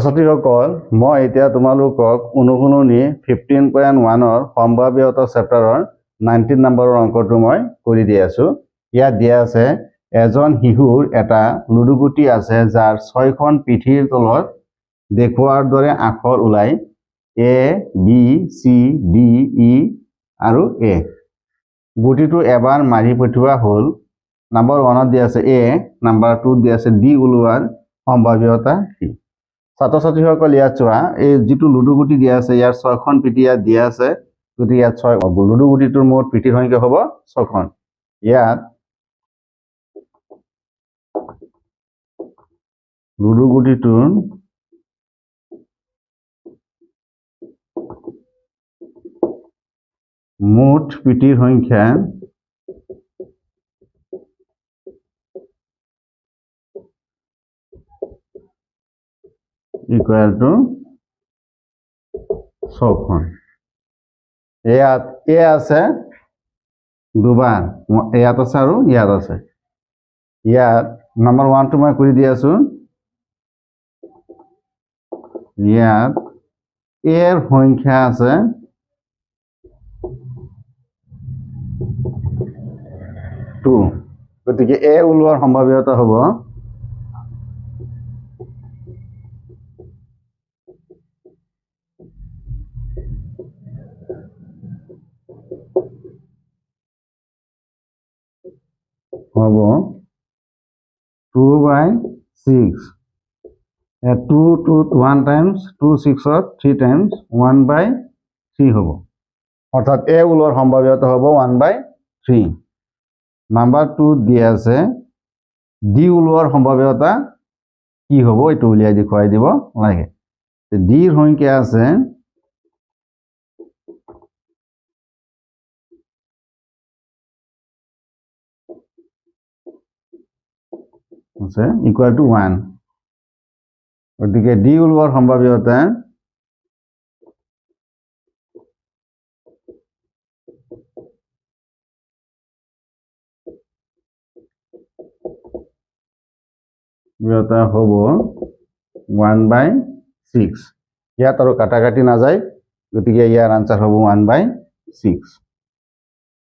ছাত্ৰীসকল মই এতিয়া তোমালোকক অনুশীলনী 15.1 সম্ভাৱ্যতা চেপ্টাৰৰ 19 নম্বৰৰ অংকটো মই কৰি দি আছো। ইয়াত দিয়া আছে এজন শিশুৰ এটা লুডুগুটি আছে যাৰ 6খন পিঠিৰ তলত দেখুৱাৰ দৰে আখৰ ওলাই A B C D E আৰু A। গুটিটো এবাৰ মাৰি পঠিওৱা হ'ল। নম্বৰ 1ত দিয়া আছে A, নম্বৰ 2ত দিয়া আছে D ওলোৱাৰ সম্ভাৱ্যতা কি? ছাত্ৰ-ছাত্ৰীসকল ইয়াত চোৱা, এই যিটো লুডুগুটি দিয়া আছে ইয়াৰ 6খন পিঠি ইয়াত দিয়া আছে, গতিকে ইয়াত 6 লুডুগুটিটোৰ মুঠ পিঠিৰ সংখ্যা হ'ব 6খন। ইয়াত লুডুগুটিটোৰ মুঠ পিঠিৰ সংখ্যা equal to 6খন। ইয়াত A আছে দুবাৰ, ইয়াত আছে আৰু ইয়াত আছে। ইয়াত নম্বৰ 1টো মই কৰি দি আছো। ইয়াত A ৰ সংখ্যা আছে 2, গতিকে A ওলোৱাৰ সম্ভাৱ্যতা হ'ব হ'ব 2/6। 2 2 1 times 2 6 3 times 1/3 হ'ব। অৰ্থাৎ A ওলোৱাৰ সম্ভাৱ্যতা হ'ব 1/3। নাম্বাৰ 2 দিয়া আছে D ওলোৱাৰ সম্ভাৱ্যতা কি হ'ব এইটো উলিয়াই দেখুৱাই দিব লাগে। D ৰ সংখ্যা আছে equal to 1, গতিকে D ওলোৱাৰ সম্ভাৱ্যতা হ'ব 1/6। ইয়াত আৰু কাটাকাটি নাযায়, গতিকে ইয়াৰ আনসাৰ হ'ব 1/6।